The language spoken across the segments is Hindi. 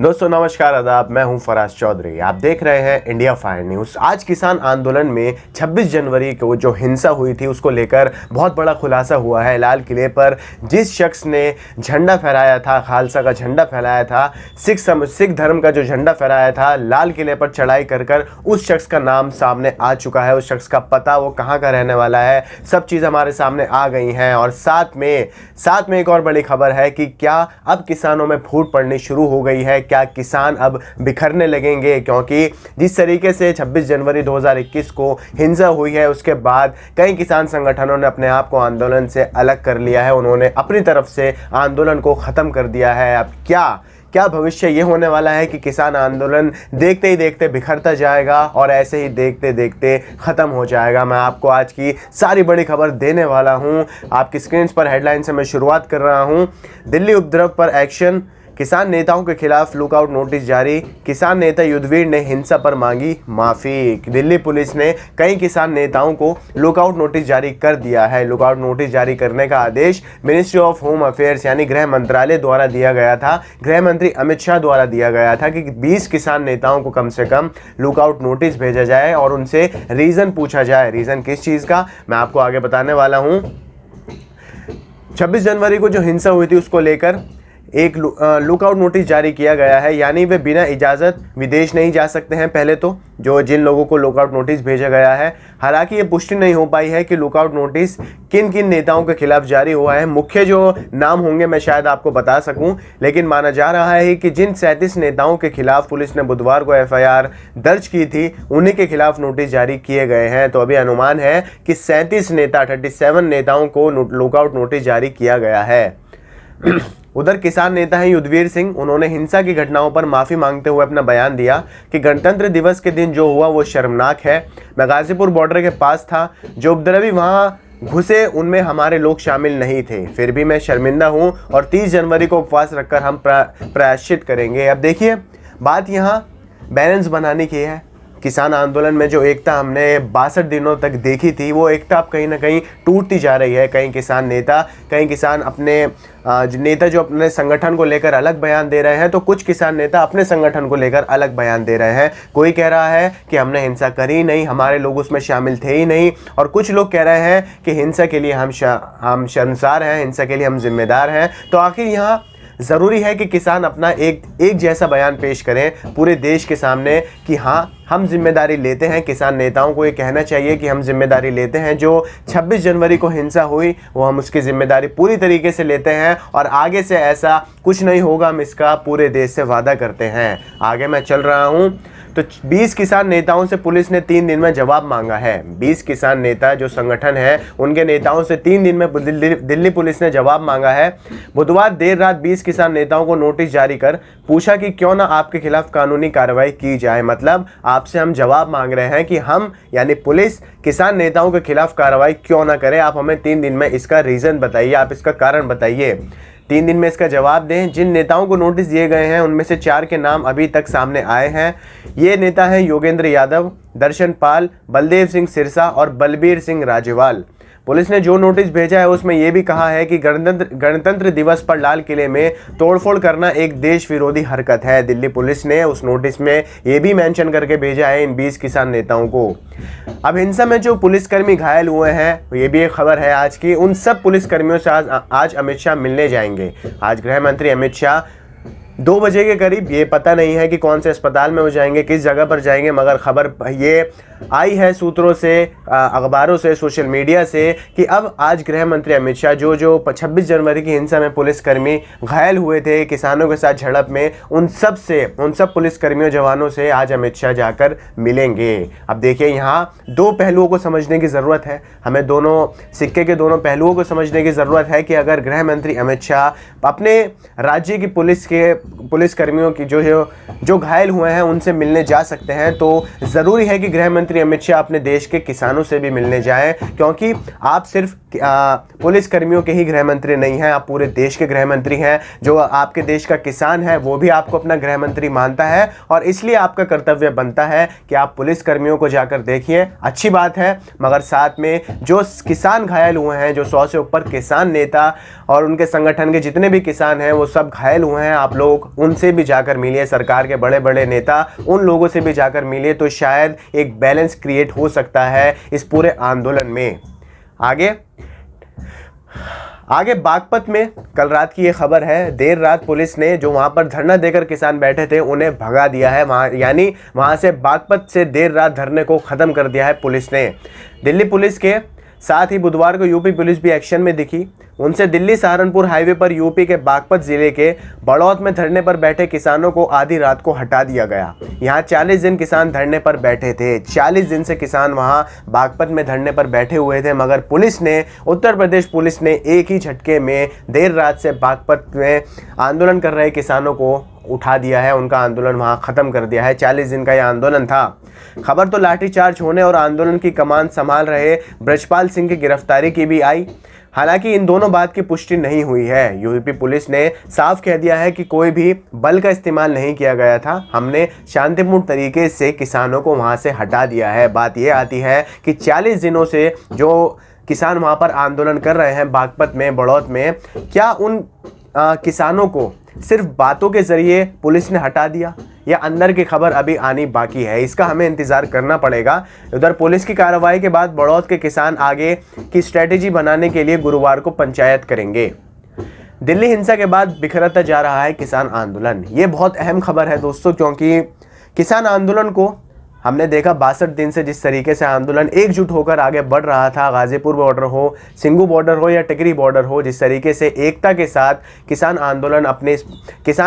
दोस्तों नमस्कार, आदाब। मैं हूं फराज चौधरी। आप देख रहे हैं इंडिया फायर न्यूज़। आज किसान आंदोलन में 26 जनवरी को जो हिंसा हुई थी उसको लेकर बहुत बड़ा खुलासा हुआ है। लाल किले पर जिस शख्स ने झंडा फहराया था, खालसा का झंडा फहराया था, सिख धर्म का जो झंडा फहराया था, लाल किले पर चढ़ाई कर उस शख्स का नाम सामने आ चुका है। उस शख्स का पता, वो कहाँ का रहने वाला है, सब चीज़ हमारे सामने आ गई हैं। और साथ में एक और बड़ी खबर है कि क्या अब किसानों में फूट पड़नी शुरू हो गई है। क्या किसान अब बिखरने लगेंगे? क्योंकि जिस तरीके से 26 जनवरी 2021 को हिंसा हुई है, उसके बाद कई किसान संगठनों ने अपने आप को आंदोलन से अलग कर लिया है। उन्होंने अपनी तरफ से आंदोलन को ख़त्म कर दिया है। अब क्या भविष्य ये होने वाला है कि किसान आंदोलन देखते ही देखते बिखरता जाएगा और ऐसे ही देखते देखते ख़त्म हो जाएगा। मैं आपको आज की सारी बड़ी खबर देने वाला हूँ। आपकी स्क्रीन पर हेडलाइन से मैं शुरुआत कर रहा हूँ। दिल्ली उपद्रव पर एक्शन, किसान नेताओं के खिलाफ लुकआउट नोटिस जारी। किसान नेता युद्धवीर ने हिंसा पर मांगी माफ़ी। दिल्ली पुलिस ने कई किसान नेताओं को लुकआउट नोटिस जारी कर दिया है। लुकआउट नोटिस जारी करने का आदेश मिनिस्ट्री ऑफ होम अफेयर्स यानी गृह मंत्रालय द्वारा दिया गया था। गृह मंत्री अमित शाह द्वारा दिया गया था कि 20 किसान नेताओं को कम से कम लुकआउट नोटिस भेजा जाए और उनसे रीज़न पूछा जाए। रीज़न किस चीज़ का, मैं आपको आगे बताने वाला हूँ। 26 जनवरी को जो हिंसा हुई थी उसको लेकर एक लुकआउट नोटिस जारी किया गया है, यानी वे बिना इजाज़त विदेश नहीं जा सकते हैं। पहले तो जिन लोगों को लुकआउट नोटिस भेजा गया है, हालांकि ये पुष्टि नहीं हो पाई है कि लुकआउट नोटिस किन किन नेताओं के खिलाफ जारी हुआ है। मुख्य जो नाम होंगे मैं शायद आपको बता सकूं, लेकिन माना जा रहा है कि जिन 37 नेताओं के खिलाफ पुलिस ने बुधवार को एफआईआर दर्ज की थी, उन्हीं के खिलाफ नोटिस जारी किए गए हैं। तो अभी अनुमान है कि 37 नेताओं को लुकआउट नोटिस जारी किया गया है। उधर किसान नेता हैं युद्धवीर सिंह। उन्होंने हिंसा की घटनाओं पर माफ़ी मांगते हुए अपना बयान दिया कि गणतंत्र दिवस के दिन जो हुआ वो शर्मनाक है। मैं गाजीपुर बॉर्डर के पास था, जो उपद्रवी वहाँ घुसे उनमें हमारे लोग शामिल नहीं थे। फिर भी मैं शर्मिंदा हूँ और 30 जनवरी को उपवास रखकर हम प्रायश्चित करेंगे। अब देखिए, बात यहाँ बैलेंस बनाने की है। किसान आंदोलन में जो एकता हमने 62 दिनों तक देखी थी, वो एकता अब कहीं ना कहीं टूटती जा रही है। कई किसान अपने नेता जो अपने संगठन को लेकर अलग बयान दे रहे हैं, तो कुछ किसान नेता अपने संगठन को लेकर अलग बयान दे रहे हैं। कोई कह रहा है कि हमने हिंसा करी नहीं, हमारे लोग उसमें शामिल थे ही नहीं, और कुछ लोग कह रहे हैं कि हिंसा के लिए हम शर्मसार हैं, हिंसा के लिए हम जिम्मेदार हैं। तो आखिर यहाँ ज़रूरी है कि किसान अपना एक जैसा बयान पेश करें पूरे देश के सामने कि हाँ, हम जिम्मेदारी लेते हैं। किसान नेताओं को ये कहना चाहिए कि हम जिम्मेदारी लेते हैं। जो 26 जनवरी को हिंसा हुई वो हम उसकी जिम्मेदारी पूरी तरीके से लेते हैं और आगे से ऐसा कुछ नहीं होगा, हम इसका पूरे देश से वादा करते हैं। आगे मैं चल रहा हूँ। तो 20 किसान नेताओं से पुलिस ने 3 दिन में जवाब मांगा है। 20 किसान नेता जो संगठन है, उनके नेताओं से 3 दिन में दिल्ली पुलिस ने जवाब मांगा है। बुधवार देर रात 20 किसान नेताओं को नोटिस जारी कर पूछा कि क्यों ना आपके खिलाफ कानूनी कार्रवाई की जाए। मतलब आपसे हम जवाब मांग रहे हैं कि हम यानी पुलिस किसान नेताओं के खिलाफ कार्रवाई क्यों ना करे। आप हमें 3 दिन में इसका रीज़न बताइए, आप इसका कारण बताइए। 3 दिन में इसका जवाब दें। जिन नेताओं को नोटिस दिए गए हैं उनमें से 4 के नाम अभी तक सामने आए हैं। ये नेता हैं योगेंद्र यादव, दर्शन पाल, बलदेव सिंह सिरसा और बलबीर सिंह राजेवाल। पुलिस ने जो नोटिस भेजा है उसमें यह भी कहा है कि गणतंत्र दिवस पर लाल किले में तोड़फोड़ करना एक देश विरोधी हरकत है। दिल्ली पुलिस ने उस नोटिस में यह भी मेंशन करके भेजा है इन 20 किसान नेताओं को। अब हिंसा में जो पुलिसकर्मी घायल हुए हैं, ये भी एक खबर है आज की। उन सब पुलिसकर्मियों से आज अमित शाह मिलने जाएंगे। आज गृह मंत्री अमित शाह 2 बजे के करीब, ये पता नहीं है कि कौन से अस्पताल में वो जाएंगे, किस जगह पर जाएंगे, मगर खबर ये आई है सूत्रों से, अखबारों से, सोशल मीडिया से कि अब आज गृह मंत्री अमित शाह जो 26 जनवरी की हिंसा में पुलिसकर्मी घायल हुए थे किसानों के साथ झड़प में, उन सब पुलिसकर्मियों जवानों से आज अमित शाह जाकर मिलेंगे। अब देखिए, यहाँ 2 पहलुओं को समझने की ज़रूरत है। हमें दोनों सिक्के के दोनों पहलुओं को समझने की ज़रूरत है कि अगर गृह मंत्री अमित शाह अपने राज्य की पुलिसकर्मियों की जो घायल हुए हैं उनसे मिलने जा सकते हैं, तो ज़रूरी है कि गृह मंत्री अमित शाह अपने देश के किसानों से भी मिलने जाएं, क्योंकि आप सिर्फ पुलिस कर्मियों के ही गृह मंत्री नहीं हैं, आप पूरे देश के गृह मंत्री हैं। जो आपके देश का किसान है वो भी आपको अपना गृह मंत्री मानता है और इसलिए आपका कर्तव्य बनता है कि आप पुलिस कर्मियों को जाकर देखिए। अच्छी बात है, मगर साथ में जो किसान घायल हुए हैं, जो 100 से ऊपर किसान नेता और उनके संगठन के जितने भी किसान हैं वो सब घायल हुए हैं, आप लोगों लोग, उनसे भी जाकर मिलिए, सरकार के बड़े बड़े नेता, उन लोगों से भी जाकर मिलिए, तो शायद एक बैलेंस क्रिएट हो सकता है इस पूरे आंदोलन में। आगे बागपत में कल रात की ये खबर है, देर रात पुलिस ने जो वहां पर धरना देकर किसान बैठे थे उन्हें भगा दिया है, यानी वहां से बागपत से देर रात धरने को खत्म कर दिया है पुलिस ने। दिल्ली पुलिस के साथ ही बुधवार को यूपी पुलिस भी एक्शन में दिखी। उनसे दिल्ली सहारनपुर हाईवे पर यूपी के बागपत जिले के बड़ौत में धरने पर बैठे किसानों को आधी रात को हटा दिया गया। यहाँ 40 दिन किसान धरने पर बैठे थे। 40 दिन से किसान वहाँ बागपत में धरने पर बैठे हुए थे, मगर पुलिस ने, उत्तर प्रदेश पुलिस ने एक ही झटके में देर रात से बागपत में आंदोलन कर रहे किसानों को उठा दिया है, उनका आंदोलन वहां खत्म कर दिया है। 40 दिन का यह आंदोलन था। खबर तो लाठीचार्ज होने और आंदोलन की कमान संभाल रहे ब्रजपाल सिंह की गिरफ्तारी की भी आई। हालांकि इन दोनों बात की पुष्टि नहीं हुई है। यूपी पुलिस ने साफ कह दिया है कि कोई भी बल का इस्तेमाल नहीं किया गया था, हमने शांतिपूर्ण तरीके से किसानों को वहां से हटा दिया है। बात यह आती है कि 40 दिनों से जो किसान वहां पर आंदोलन कर रहे हैं बागपत में, बड़ौत में, क्या उन किसानों को सिर्फ बातों के जरिए पुलिस ने हटा दिया या अंदर की खबर अभी आनी बाकी है? इसका हमें इंतजार करना पड़ेगा। उधर पुलिस की कार्रवाई के बाद बड़ौत के किसान आगे की स्ट्रेटेजी बनाने के लिए गुरुवार को पंचायत करेंगे। दिल्ली हिंसा के बाद बिखरता जा रहा है किसान आंदोलन। ये बहुत अहम खबर है दोस्तों, क्योंकि किसान आंदोलन को हमने देखा 62 दिन से जिस तरीके से आंदोलन एकजुट होकर आगे बढ़ रहा था, गाजीपुर बॉर्डर हो, सिंगू बॉर्डर हो या टिकरी बॉर्डर हो, जिस तरीके से एकता के साथ किसान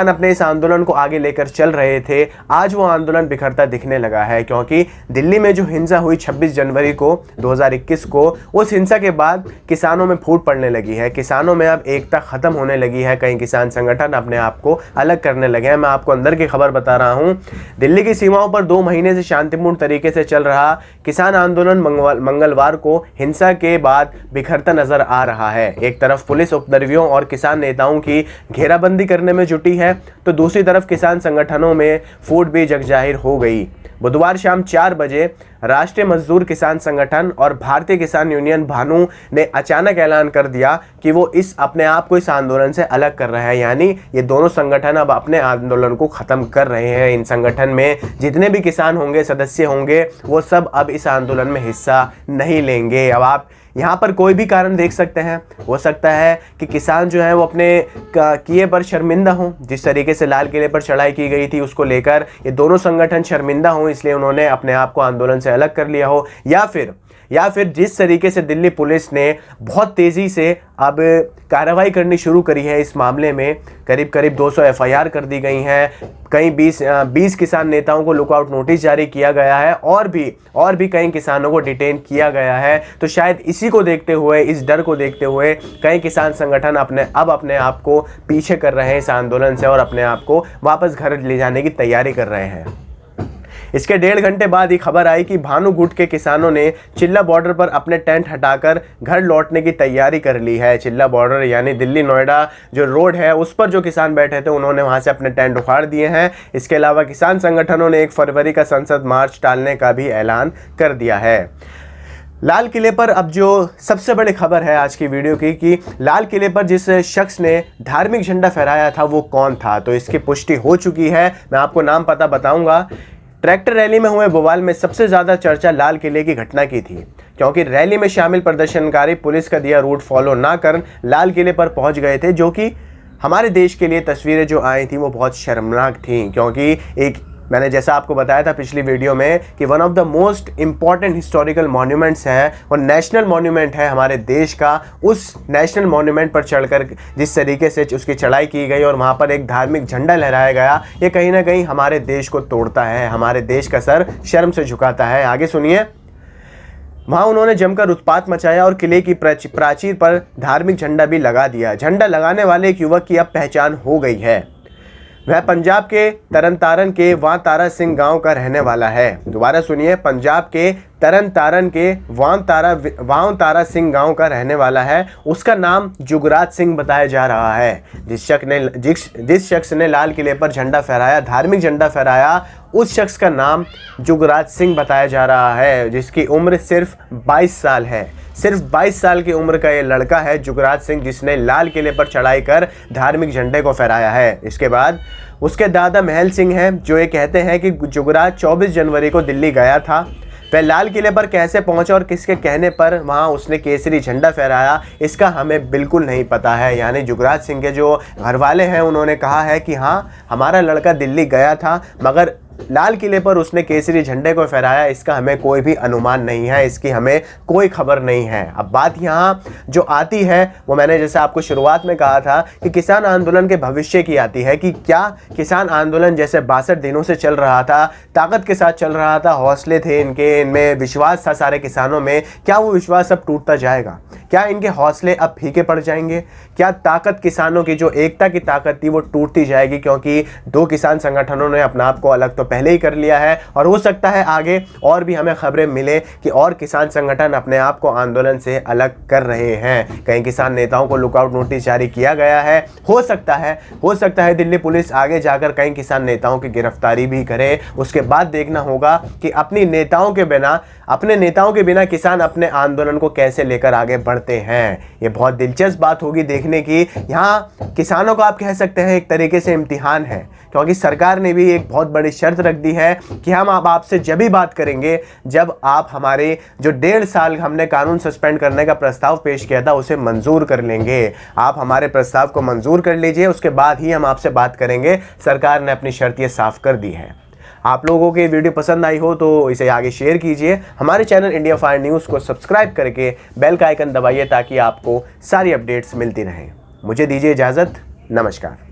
अपने इस आंदोलन को आगे लेकर चल रहे थे, आज वो आंदोलन बिखरता दिखने लगा है। क्योंकि दिल्ली में जो हिंसा हुई 26 जनवरी को 2021 को, उस हिंसा के बाद किसानों में फूट पड़ने लगी है, किसानों में अब एकता खत्म होने लगी है। कई किसान संगठन अपने आप को अलग करने लगे हैं। मैं आपको अंदर की खबर बता रहा हूँ। दिल्ली की सीमाओं पर 2 महीने से शांतिपूर्ण तरीके से चल रहा किसान आंदोलन मंगलवार को हिंसा के बाद बिखरता नजर आ रहा है। एक तरफ पुलिस उपद्रवियों और किसान नेताओं की घेराबंदी करने में जुटी है, तो दूसरी तरफ किसान संगठनों में फूट भी जगजाहिर हो गई। बुधवार शाम 4 बजे राष्ट्रीय मजदूर किसान संगठन और भारतीय किसान यूनियन भानु ने अचानक ऐलान कर दिया कि वो अपने आप को इस आंदोलन से अलग कर रहे हैं। यानी ये दोनों संगठन अब अपने आंदोलन को खत्म कर रहे हैं। इन संगठन में जितने भी किसान होंगे, सदस्य होंगे, वो सब अब इस आंदोलन में हिस्सा नहीं लेंगे। अब आप यहाँ पर कोई भी कारण देख सकते हैं। हो सकता है कि किसान जो है वो अपने किए पर शर्मिंदा हों। जिस तरीके से लाल किले पर चढ़ाई की गई थी उसको लेकर ये दोनों संगठन शर्मिंदा हों, इसलिए उन्होंने अपने आप को आंदोलन से अलग कर लिया हो, या फिर जिस तरीके से दिल्ली पुलिस ने बहुत तेज़ी से अब कार्रवाई करनी शुरू करी है इस मामले में, करीब 200 एफआईआर कर दी गई हैं, कई 20 किसान नेताओं को लुकआउट नोटिस जारी किया गया है, और भी कई किसानों को डिटेन किया गया है। तो शायद इसी को देखते हुए, इस डर को देखते हुए कई किसान संगठन अपने आप को पीछे कर रहे हैं इस आंदोलन से और अपने आप को वापस घर ले जाने की तैयारी कर रहे हैं। इसके 1.5 घंटे बाद ही खबर आई कि भानु गुट के किसानों ने चिल्ला बॉर्डर पर अपने टेंट हटाकर घर लौटने की तैयारी कर ली है। चिल्ला बॉर्डर यानी दिल्ली नोएडा जो रोड है, उस पर जो किसान बैठे थे उन्होंने वहां से अपने टेंट उखाड़ दिए हैं। इसके अलावा किसान संगठनों ने 1 फरवरी का संसद मार्च टालने का भी ऐलान कर दिया है। लाल किले पर अब जो सबसे बड़ी खबर है आज की वीडियो की, कि लाल किले पर जिस शख्स ने धार्मिक झंडा फहराया था वो कौन था, तो इसकी पुष्टि हो चुकी है। मैं आपको नाम पता बताऊंगा। ट्रैक्टर रैली में हुए बवाल में सबसे ज़्यादा चर्चा लाल किले की घटना की थी, क्योंकि रैली में शामिल प्रदर्शनकारी पुलिस का दिया रूट फॉलो ना कर लाल किले पर पहुंच गए थे, जो कि हमारे देश के लिए तस्वीरें जो आई थी वो बहुत शर्मनाक थी। क्योंकि मैंने जैसा आपको बताया था पिछली वीडियो में कि one of the most important historical monuments है और नेशनल मॉन्यूमेंट है हमारे देश का। उस नेशनल मॉन्यूमेंट पर चढ़कर जिस तरीके से उसकी चढ़ाई की गई और वहाँ पर एक धार्मिक झंडा लहराया गया, ये कहीं ना कहीं हमारे देश को तोड़ता है, हमारे देश का सर शर्म से झुकाता है। आगे सुनिए। वहाँ उन्होंने जमकर उत्पात मचाया और किले की प्राचीर पर धार्मिक झंडा भी लगा दिया। झंडा लगाने वाले एक युवक की अब पहचान हो गई है। वह पंजाब के तरनतारन के वां तारा सिंह गांव का रहने वाला है। दोबारा सुनिए, पंजाब के तरन तारण के वाव तारा सिंह गांव का रहने वाला है। उसका नाम जुगराज सिंह बताया जा रहा है। जिस शख्स ने लाल किले पर झंडा फहराया, धार्मिक झंडा फहराया, उस शख्स का नाम जुगराज सिंह बताया जा रहा है, जिसकी उम्र सिर्फ 22 साल है। सिर्फ 22 साल की उम्र का ये लड़का है जुगराज सिंह, जिसने लाल किले पर चढ़ाई कर धार्मिक झंडे को फहराया है। इसके बाद उसके दादा महल सिंह हैं, जो ये कहते हैं कि जुगराज 24 जनवरी को दिल्ली गया था। वह लाल किले पर कैसे पहुंचा और किसके कहने पर वहां उसने केसरी झंडा फहराया, इसका हमें बिल्कुल नहीं पता है। यानी जुगराज सिंह के जो घर वाले हैं उन्होंने कहा है कि हाँ, हमारा लड़का दिल्ली गया था, मगर लाल किले पर उसने केसरी झंडे को फहराया, इसका हमें कोई भी अनुमान नहीं है, इसकी हमें कोई खबर नहीं है। अब बात यहाँ जो आती है वो मैंने जैसे आपको शुरुआत में कहा था कि किसान आंदोलन के भविष्य की आती है कि क्या किसान आंदोलन जैसे 62 दिनों से चल रहा था, ताकत के साथ चल रहा था, हौसले थे इनमें विश्वास था सारे किसानों में, क्या वो विश्वास अब टूटता जाएगा? क्या इनके हौसले अब फीके पड़ जाएंगे? क्या ताकत, किसानों की जो एकता की ताकत थी वो टूटती जाएगी? क्योंकि दो किसान संगठनों ने अपना आप को अलग तो पहले ही कर लिया है और हो सकता है आगे और भी हमें खबरें मिले कि और किसान संगठन अपने आप को आंदोलन से अलग कर रहे हैं। कई किसान नेताओं को लुकआउट नोटिस जारी किया गया है। हो सकता है दिल्ली पुलिस आगे जाकर कई किसान नेताओं की गिरफ्तारी भी करे। उसके बाद देखना होगा कि अपने नेताओं के बिना किसान अपने आंदोलन को कैसे लेकर आगे बढ़ते हैं। ये बहुत दिलचस्प बात होगी देखने की। यहाँ किसानों को आप कह सकते हैं एक तरीके से इम्तिहान है, क्योंकि सरकार ने भी एक बहुत बड़ी शर्त रख दी है कि हम अब आपसे जब भी बात करेंगे जब आप हमारे जो 1.5 साल हमने कानून सस्पेंड करने का प्रस्ताव पेश किया था उसे मंजूर कर लेंगे। आप हमारे प्रस्ताव को मंजूर कर लीजिए, उसके बाद ही हम आपसे बात करेंगे। सरकार ने अपनी शर्त ये साफ कर दी है। आप लोगों को ये वीडियो पसंद आई हो तो इसे आगे शेयर कीजिए। हमारे चैनल इंडिया फायर न्यूज़ को सब्सक्राइब करके बेल का आइकन दबाइए ताकि आपको सारी अपडेट्स मिलती रहें। मुझे दीजिए इजाज़त। नमस्कार।